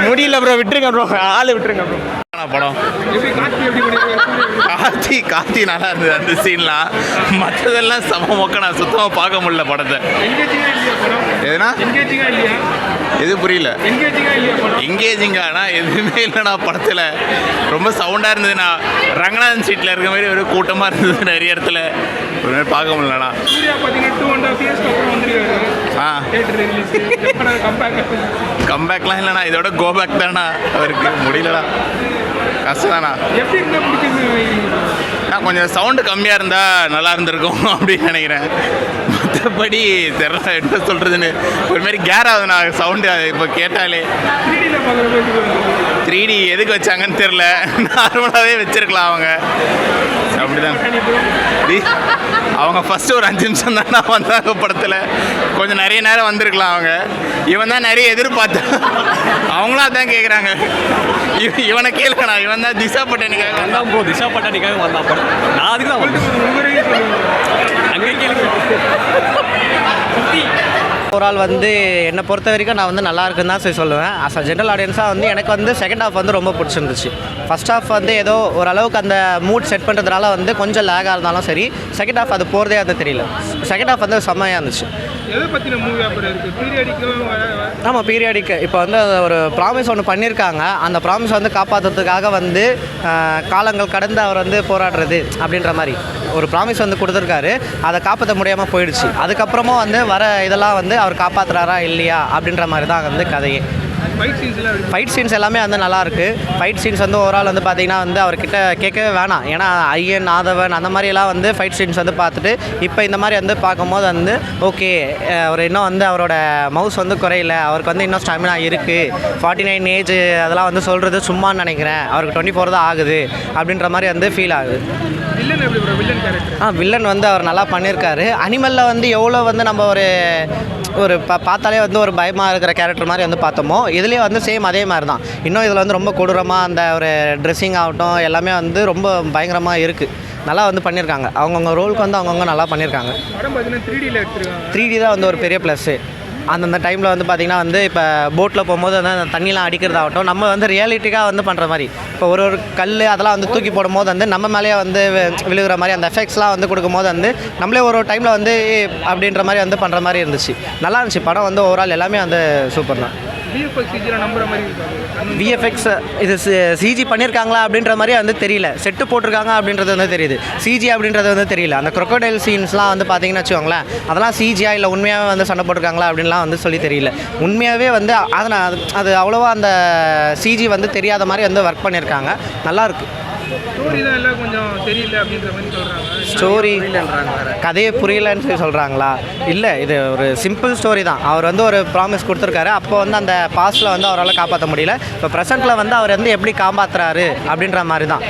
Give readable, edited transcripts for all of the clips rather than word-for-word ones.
முடியல ப்ரோ, விட்டுருங்க ப்ரோ, ஆள் விட்டுருங்க ப்ரோ. படம் கார்த்தி நல்லா இருந்தது அந்த சீன்லாம். மற்றதெல்லாம் சம மொக்க, நான் சுத்தமாக பார்க்க முடியல படத்தை. எதுனா எது புரியல? எங்கேஜிங்கானா எதுவுமே இல்லைண்ணா படத்தில். ரொம்ப சவுண்டாக இருந்ததுண்ணா. ரங்கநாதன் சீட்டில் இருக்க மாதிரி ஒரு கூட்டமாக இருந்தது நிறைய இடத்துல. ஒரு மாதிரி பார்க்க முடியலண்ணா. கம்பேக்லாம் இல்லைண்ணா, இதோட கோபேக் தானா அவருக்கு. முடியலண்ணா, கஷ்டம்தாண்ணா. கொஞ்சம் சவுண்டு கம்மியாக இருந்தால் நல்லா இருந்திருக்கும் அப்படின்னு நினைக்கிறேன். மற்றபடி தெரியல என்ன சொல்கிறதுன்னு. ஒரு மாதிரி கேர் ஆகுதுண்ணா சவுண்டு இப்போ கேட்டாலே. 3D எதுக்கு வச்சாங்கன்னு தெரில. நார்மலாகவே வச்சுருக்கலாம் அவங்க. அப்படிதான் அவங்க ஃபஸ்ட்டு ஒரு 5 நிமிஷம் தானே வந்தாங்க படத்தில். கொஞ்சம் நிறைய நேரம் வந்திருக்கலாம் அவங்க. இவன் தான் நிறைய எதிர்பார்த்தா. அவங்களும் அதான் கேட்குறாங்க. இவனை கேளுங்கண்ணா, இவன் தான் திஷா பட்டானிக்காக வந்தான் ப்ரோ. திஷா பட்டானிக்காக வந்தான் படம். நான் அதுக்கு தான் அங்கே கேளுங்க. ஓவரால் வந்து என்னை பொறுத்த வரைக்கும் நான் வந்து நல்லா இருக்குன்னு தான் சரி சொல்லுவேன். அஸ் அ ஜென்ரல் ஆடியன்ஸாக வந்து எனக்கு வந்து செகண்ட் ஹாஃப் வந்து ரொம்ப பிடிச்சிருந்துச்சு. ஃபஸ்ட் ஹாஃப் வந்து ஏதோ ஓரளவுக்கு அந்த மூட் செட் பண்ணுறதுனால வந்து கொஞ்சம் லேகாக இருந்தாலும் சரி, செகண்ட் ஹாஃப் அது போகிறதே அது தெரியல. செகண்ட் ஹாஃப் வந்து செம்மையாக இருந்துச்சு. ஆமாம், பீரியாடிக். இப்போ வந்து ஒரு ப்ராமிஸ் ஒன்று பண்ணியிருக்காங்க. அந்த ப்ராமிஸ் வந்து காப்பாற்றுறதுக்காக வந்து காலங்கள் கடந்து அவர் வந்து போராடுறது அப்படின்ற மாதிரி ஒரு ப்ராமிஸ் வந்து கொடுத்துருக்காரு. அதை காப்பாற்ற முடியாமல் போயிடுச்சு. அதுக்கப்புறமும் வந்து வர இதெல்லாம் வந்து அவர் காப்பாற்றுறாரா இல்லையா அப்படின்ற மாதிரி தான் வந்து கதையே. ஃபைட் சீன்ஸ் எல்லாமே வந்து நல்லாயிருக்கு. ஃபைட் சீன்ஸ் வந்து ஓவரால் வந்து பார்த்திங்கன்னா வந்து அவர்கிட்ட கேட்கவே வேணாம். ஏன்னா ஐயன், ஆதவன் அந்த மாதிரியெல்லாம் வந்து ஃபைட் சீன்ஸ் வந்து பார்த்துட்டு இப்போ இந்த மாதிரி வந்து பார்க்கும்போது வந்து ஓகே, அவர் இன்னும் வந்து அவரோட மவுஸ் வந்து குறையில, அவருக்கு வந்து இன்னும் ஸ்டாமினா இருக்குது. 49 ஏஜ் அதெல்லாம் வந்து சொல்கிறது சும்மான்னு நினைக்கிறேன். அவருக்கு 24 தான் ஆகுது அப்படின்ற மாதிரி வந்து ஃபீல் ஆகுது. வில்லன் வந்து அவர் நல்லா பண்ணியிருக்காரு. அனிமலில் வந்து எவ்வளோ வந்து நம்ம ஒரு பார்த்தாலே வந்து ஒரு பயமாக இருக்கிற கேரக்டர் மாதிரி வந்து பார்த்தோமோ, இதுலேயே வந்து சேம் அதே மாதிரி தான். இன்னும் இதில் வந்து ரொம்ப கொடூரமாக அந்த ஒரு ட்ரெஸ்ஸிங் ஆகட்டும் எல்லாமே வந்து ரொம்ப பயங்கரமாக இருக்குது. நல்லா வந்து பண்ணியிருக்காங்க. அவங்கவுங்க ரோலுக்கு வந்து அவங்கவுங்க நல்லா பண்ணியிருக்காங்க. 3D தான் வந்து ஒரு பெரிய ப்ளஸ்ஸு. அந்தந்த டைமில் வந்து பார்த்திங்கன்னா வந்து இப்போ போட்டில் போகும்போது வந்து அந்த தண்ணிலாம் அடிக்கிறதாகட்டும், நம்ம வந்து ரியாலிட்டிக்காக வந்து பண்ணுற மாதிரி. இப்போ ஒரு கல் அதெல்லாம் வந்து தூக்கி போடும்போது வந்து நம்ம மேலேயே வந்து விழுகிற மாதிரி அந்த எஃபெக்ட்ஸ்லாம் வந்து கொடுக்கும்போது வந்து நம்மளே ஒரு டைமில் வந்து அப்படின்ற மாதிரி வந்து பண்ணுற மாதிரி இருந்துச்சு. நல்லா இருந்துச்சு படம். வந்து ஓவரால் எல்லாமே வந்து சூப்பர் தான். விஎஃப்எக்ஸ் இது சிஜி பண்ணியிருக்காங்களா அப்படின்ற மாதிரி வந்து தெரியல. செட்டு போட்டிருக்காங்க அப்படின்றது வந்து தெரியுது. சிஜி அப்படின்றது வந்து தெரியல. அந்த க்ரொக்கோடைல் சீன்ஸ்லாம் வந்து பார்த்தீங்கன்னு வச்சுக்கோங்களேன், அதெல்லாம் சிஜியா இல்லை உண்மையாகவே வந்து சண்டை போட்டிருக்காங்களா அப்படின்லாம் வந்து சொல்லி தெரியல. உண்மையாகவே வந்து அது அவ்வளோவா அந்த சிஜி வந்து தெரியாத மாதிரி வந்து ஒர்க் பண்ணியிருக்காங்க. நல்லாயிருக்கு. ஸ்டோரி கதையே புரியலன்னு சொல்கிறாங்களா? இல்லை, இது ஒரு சிம்பிள் ஸ்டோரி தான். அவர் வந்து ஒரு ப்ராமிஸ் கொடுத்துருக்காரு. அப்போ வந்து அந்த பாஸ்ட்டில் வந்து அவரால் காப்பாற்ற முடியல. இப்போ ப்ரெசென்ட்டில் வந்து அவர் வந்து எப்படி காப்பாற்றுறாரு அப்படின்ற மாதிரி தான்.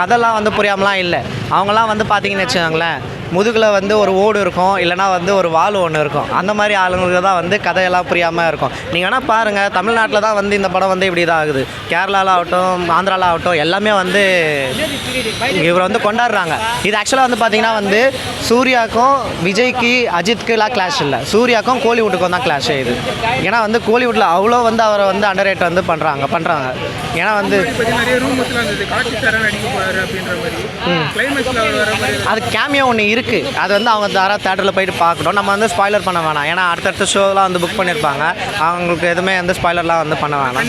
கதைலாம் வந்து புரியாமலாம் இல்லை. அவங்களாம் வந்து பார்த்தீங்கன்னு வச்சுக்கோங்களேன், முதுகில் வந்து ஒரு ஓடு இருக்கும், இல்லைனா வந்து ஒரு வால் ஒன்று இருக்கும். அந்த மாதிரி ஆளுங்களுக்கு தான் வந்து கதையெல்லாம் புரியாமல் இருக்கும். நீங்கள் வேணால் பாருங்கள், தமிழ்நாட்டில் தான் வந்து இந்த படம் வந்து இப்படி தான் ஆகுது. கேரளாவில் ஆகட்டும், ஆந்திராவில் ஆகட்டும், எல்லாமே வந்து இவரை வந்து கொண்டாடுறாங்க. இது ஆக்சுவலாக வந்து பார்த்திங்கன்னா வந்து சூர்யாவுக்கும் விஜய்க்கு அஜித்க்குலாம் கிளாஷ் இல்லை, சூர்யாவுக்கும் கோலிவுட்டுக்கும் தான் கிளாஷ் இது. ஏன்னா வந்து கோலிவுட்டில் அவ்வளோ வந்து அவரை வந்து அண்டர் ரேட் வந்து பண்ணுறாங்க. ஏன்னா வந்து அது கேமியோ ஒன்று இருக்குது. அது வந்து அவங்க தேட்டரில் போயிட்டு பார்க்கணும். நம்ம வந்து ஸ்பாய்லர் பண்ண வேணாம். ஏன்னா அடுத்தடுத்த ஷோலாம் வந்து புக் பண்ணியிருப்பாங்க. அவங்களுக்கு எதுவுமே வந்து ஸ்பாய்லர்லாம் வந்து பண்ண வேணாம்.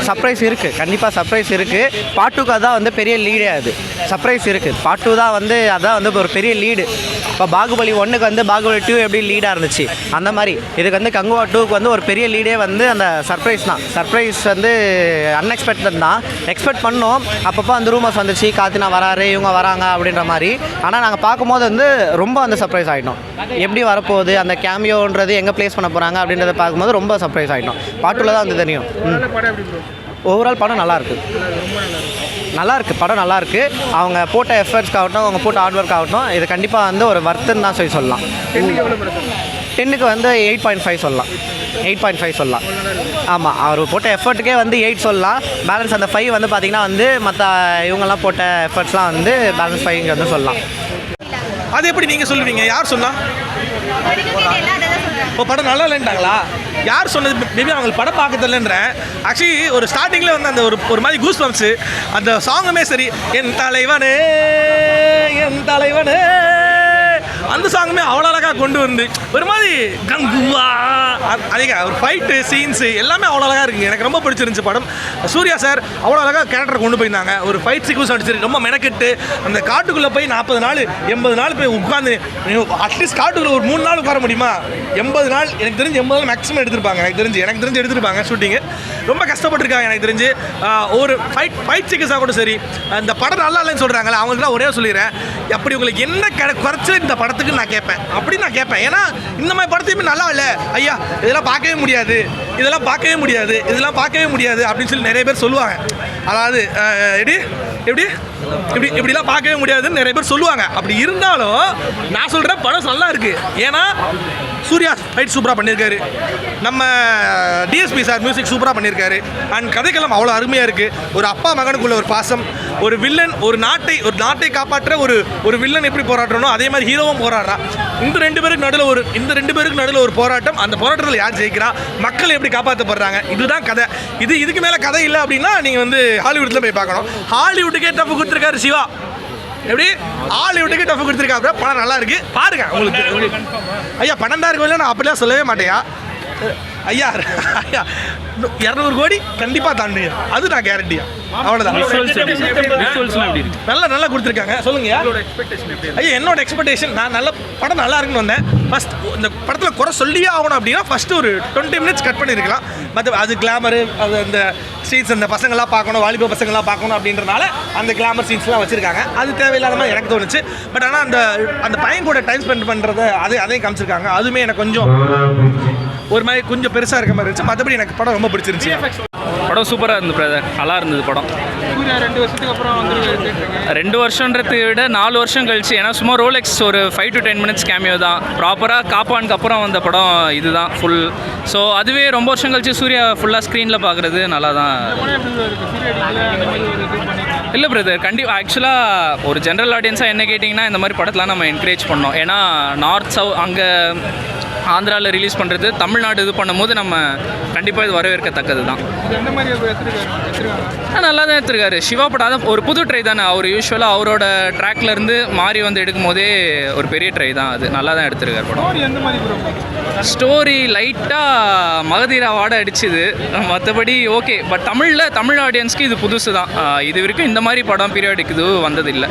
சர்ப்ரைஸ் இருக்குது, கண்டிப்பாக சர்ப்ரைஸ் இருக்குது. பார்ட் 2க்கு அதான் வந்து பெரிய லீடே. அது சர்ப்ரைஸ் இருக்குது. பார்ட் 2 தான் வந்து அதான் வந்து ஒரு பெரிய லீடு. இப்போ பாகுபலி 1க்கு வந்து பாகுபலி 2 எப்படி லீடாக இருந்துச்சு, அந்த மாதிரி இதுக்கு வந்து கங்குவா 2க்கு வந்து ஒரு பெரிய லீடே வந்து அந்த சர்ப்ரைஸ் தான். சர்ப்ரைஸ் வந்து அன்எக்ஸ்பெக்டட் தான். எக்ஸ்பெக்ட் பண்ணோம். அப்பப்போ அந்த ரூமர்ஸ் வந்துச்சு, காத்தினா வராரு, இவங்க வராங்க அப்படின்ற மாதிரி. ஆனால் நாங்கள் பார்க்கும்போது வந்து ரொம்ப அந்த சர்ப்ரைஸ் ஆகிட்டோம். எப்படி வரப்போகுது, அந்த கேமியோன்றது எங்கே ப்ளேஸ் பண்ண போகிறாங்க அப்படின்றத பார்க்கும்போது ரொம்ப சர்ப்ரைஸ் ஆகிட்டோம். பார்ட் 2ல தான் வந்து தெரியும். ஓவரால் படம் நல்லாயிருக்கு. படம் நல்லாயிருக்கு. அவங்க போட்ட எஃபர்ட்ஸ்க்காகட்டும், அவங்க போட்ட ஹார்ட் ஒர்க் ஆகட்டும், இது கண்டிப்பாக வந்து ஒரு வர்த்துன்னு தான் சொல்லலாம். 10க்கு வந்து 8.5 சொல்லலாம். 8.5 சொல்லலாம். ஆமாம், அவர் போட்ட எஃபர்ட்டுக்கே வந்து 8 சொல்லலாம். பேலன்ஸ் அந்த 5 வந்து பார்த்திங்கன்னா வந்து மற்ற இவங்கெல்லாம் போட்ட எஃபர்ட்ஸ்லாம் வந்து பேலன்ஸ் 5 இங்கே வந்து சொல்லலாம். அது எப்படி நீங்கள் சொல்லுவீங்க? யார் சொன்னா? இப்போ படம் நல்லா இல்லைன்ட்டாங்களா? யார் சொன்னது மேபி அவங்களுக்கு படம் பார்க்க தெரியலன்றேன். ஆக்சுவலி ஒரு ஸ்டார்டிங்கில் வந்து அந்த ஒரு மாதிரி கூஸ் பம்ப்ஸு, அந்த சாங்குமே சரி, என் தலைவனே என் தலைவனே அந்த சாங்குமே அவ்வளோ அழகாக கொண்டு வந்து ஒரு மாதிரி கங்குவா அதே ஒரு ஃபைட்டு சீன்ஸு எல்லாமே அவ்வளோ அழகாக இருக்குங்க. எனக்கு ரொம்ப பிடிச்சிருந்துச்சு படம். சூர்யா சார் அவ்வளோ அழகாக கேரக்டர் கொண்டு போயிருந்தாங்க. ஒரு ஃபைட் சீக்வன்ஸ் அடிச்சு ரொம்ப மெனக்கெட்டு அந்த காட்டுக்குள்ளே போய் 40 நாள் 80 நாள் போய் உட்காந்து அட்லீஸ்ட் காட்டுக்குள்ளே ஒரு 3 நாள் உட்கார முடியுமா? 80 நாள் எனக்கு தெரிஞ்சு 80 நாள் மேக்ஸிமம் எடுத்திருப்பாங்க. எனக்கு தெரிஞ்சு எடுத்திருப்பாங்க ஷூட்டிங்கு. ரொம்ப கஷ்டப்பட்டுருக்காங்க எனக்கு தெரிஞ்சு. ஒரு ஃபைட் சீக்வன்ஸாக கூட சரி, அந்த படம் நல்லா இல்லைன்னு சொல்கிறாங்களே அவங்களுக்குலாம் ஒரே சொல்லிடுறேன், அப்படி உங்களுக்கு என்ன குறைச்சி இந்த படத்துக்கு நான் கேட்பேன். அப்படி நான் கேட்பேன். ஏன்னா இந்த மாதிரி படத்தையுமே நல்லா இல்லை ஐயா, இதெல்லாம் பார்க்கவே முடியாது, இதெல்லாம் பார்க்கவே முடியாது, இதெல்லாம் பார்க்கவே முடியாது அப்படின்னு சொல்லி நிறைய பேர் சொல்லுவாங்க. அதாவது இப்படிலாம் பார்க்கவே முடியாதுன்னு நிறைய பேர் சொல்லுவாங்க. அப்படி இருந்தாலும் நான் சொல்கிறேன் படம் நல்லா இருக்குது. ஏன்னா சூர்யா ஃபைட் சூப்பராக பண்ணியிருக்காரு, நம்ம டிஎஸ்பி சார் மியூசிக் சூப்பராக பண்ணியிருக்காரு, அண்ட் கதைக்களம் அவ்வளோ அருமையாக இருக்குது. ஒரு அப்பா மகனுக்குள்ள ஒரு பாசம், ஒரு வில்லன் ஒரு நாட்டை காப்பாற்ற ஒரு வில்லன் எப்படி போராடுறனோ அதே மாதிரி ஹீரோவும் போராடுறான். இந்த ரெண்டு பேருக்கு நடுவில் ஒரு போராட்டம். அந்த போராட்டத்தில் யார் ஜெயிக்கிறா, மக்கள் எப்படி காப்பாற்றப்படுறாங்க, இதுதான் கதை. இதுக்கு மேலே கதை இல்லை அப்படின்னா நீங்கள் வந்து ஹாலிவுட்டில் போய் பார்க்கணும். ஹாலிவுட்டுக்கே டஃப் கொடுத்துருக்காரு சிவா. எப்படி ஹாலிவுட்டுக்கு டஃப் கொடுத்துருக்காரு. படம் நல்லா இருக்குது, பாருங்க. உங்களுக்கு ஐயா 12,000 கோடி நான் அப்படிலாம் சொல்லவே மாட்டேயா ஐயா. 200 கோடி கண்டிப்பாக தாண்டுங்க, அது நான் கேரண்டியா. அவ்வளோதான். நல்லா கொடுத்துருக்காங்க. சொல்லுங்க ஐயா. என்னோட எக்ஸ்பெக்டேஷன் நான் படம் நல்லா இருக்குன்னு வந்தேன். ஃபஸ்ட் இந்த படத்தில் குறை சொல்லியே ஆகணும் அப்படின்னா ஃபஸ்ட்டு ஒரு 20 மினிட்ஸ் கட் பண்ணியிருக்கலாம். மற்ற அது கிளாமரு, அது அந்த சீன்ஸ் அந்த பசங்களாம் பார்க்கணும், வாலிப பசங்களாம் பார்க்கணும் அப்படின்றனால அந்த கிளாமர் சீன்ஸ்லாம் வச்சுருக்காங்க. அது தேவையில்லாத மாதிரி எனக்கு தோணுச்சு. பட் ஆனால் அந்த பையன் கூட டைம் ஸ்பெண்ட் பண்ணுறத அதையும் காமிச்சிருக்காங்க. அதுவுமே எனக்கு கொஞ்சம் ஒரு மாதிரி கொஞ்சம் பெருசாக இருக்க மாதிரி இருந்துச்சு. மற்றபடி எனக்கு படம் ரொம்ப பிடிச்சிருந்துச்சு. படம் சூப்பராக இருந்தது பிரதர், நல்லா இருந்தது படம். 2 வருஷத்துக்கு அப்புறம் வந்து 2 வருஷன்றதை விட 4 வருஷம் கழிச்சு, ஏன்னா சும்மா ரோலெக்ஸ் ஒரு 5 to 10 மினிட்ஸ் கேமியோ தான். ப்ராப்பராக காப்பானுக்கு அப்புறம் வந்த படம் இதுதான் ஃபுல். ஸோ அதுவே ரொம்ப வருஷம் கழிச்சு சூர்யா ஃபுல்லாக ஸ்க்ரீனில் பார்க்குறது நல்லா தான். இல்லை பிரதர், ஆக்சுவலாக ஒரு ஜென்ரல் ஆடியன்ஸாக என்ன கேட்டிங்கன்னா இந்த மாதிரி படத்தெலாம் நம்ம என்கரேஜ் பண்ணோம். ஏன்னா நார்த் சவுத் அங்கே ஆந்திராவில் ரிலீஸ் பண்ணுறது, தமிழ்நாடு இது பண்ணும்போது நம்ம கண்டிப்பாக இது வரவேற்கத்தக்கது தான். நல்லா தான் எடுத்துருக்காரு சிவா படம். அதான் ஒரு புது ட்ரை தானே. அவர் யூஸ்வலாக அவரோட ட்ராக்லேருந்து மாறி வந்து எடுக்கும் போதே ஒரு பெரிய ட்ரை தான். அது நல்லா தான் எடுத்துருக்காரு படம். ஸ்டோரி லைட்டாக மகதீரா வாட அடிச்சுது, மற்றபடி ஓகே. பட் தமிழ் ஆடியன்ஸ்க்கு இது புதுசு தான். இது வரைக்கும் இந்த மாதிரி படம் பீரியாடிக் இது வந்ததில்லை.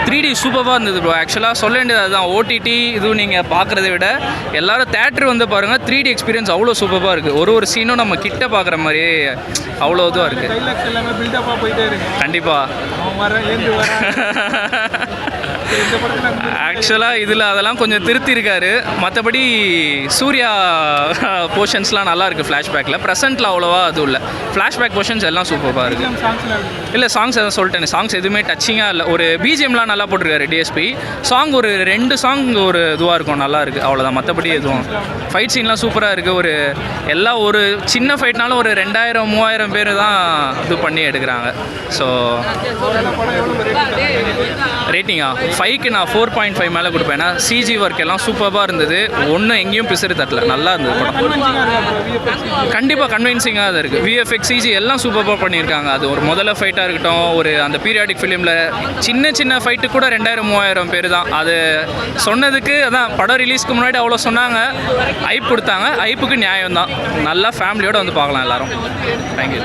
3D சூப்பராக இருந்தது ப்ரோ. ஆக்சுவலாக சொல்ல வேண்டியது அதுதான். ஓடிடி இதுவும் நீங்கள் பார்க்குறத விட எல்லோரும் தேட்டர் வந்து பாருங்கள், 3D எக்ஸ்பீரியன்ஸ் அவ்வளோ சூப்பராக இருக்குது. ஒரு சீனும் நம்ம கிட்ட பார்க்குற மாதிரியே அவ்வளோ இதுவாக இருக்குது. கண்டிப்பாக ஆக்சுவலாக இதில் அதெல்லாம் கொஞ்சம் திருத்திருக்காரு. மற்றபடி சூர்யா போர்ஷன்ஸ்லாம் நல்லா இருக்குது. ஃப்ளாஷ்பேக்கில் ப்ரெசென்ட்டில் அவ்வளோவா அதுவும் இல்லை. ஃப்ளாஷ்பேக் போர்ஷன்ஸ் எல்லாம் சூப்பராக இருக்குது. இல்லை சாங்ஸ் எதுவும் சொல்லிட்டேன். சாங்ஸ் எதுவுமே டச்சிங்காக இல்லை. ஒரு பிஜிஎம்லாம் நல்லா போட்டிருக்காரு டிஎஸ்பி. சாங் ஒரு 2 சாங் ஒரு இதுவாக இருக்கும், நல்லா இருக்குது, அவ்வளோதான். மற்றபடி எதுவும் ஃபைட் சீன்லாம் சூப்பராக இருக்குது. எல்லாம் ஒரு சின்ன ஃபைட்னாலும் ஒரு 2000-3000 பேர் தான் இது பண்ணி எடுக்கிறாங்க. ஸோ ரேட்டிங்கா 5க்கு நான் 4.5 மேலே கொடுப்பேன். ஏன்னா சிஜி ஒர்க் எல்லாம் சூப்பராக இருந்தது. ஒன்றும் எங்கேயும் பிசுறு தட்டல, நல்லா இருந்தது படம். கண்டிப்பாக கன்வின்சிங்காக தான் இருக்குது. விஎஃப்எக்ஸ் சிஜி எல்லாம் சூப்பராக பண்ணியிருக்காங்க. அது ஒரு முதல்ல ஃபைட்டாக இருக்கட்டும், ஒரு அந்த பீரியாடிக் ஃபிலிமில் சின்ன ஃபைட்டு கூட 2000-3000 பேர் தான். அது சொன்னதுக்கு அதான் படம் ரிலீஸ்க்கு முன்னாடி அவ்வளோ சொன்னாங்க, ஐப் கொடுத்தாங்க. ஐப்புக்கு நியாயம் தான். நல்லா ஃபேமிலியோடு வந்து பார்க்கலாம் எல்லோரும். தேங்க்யூ.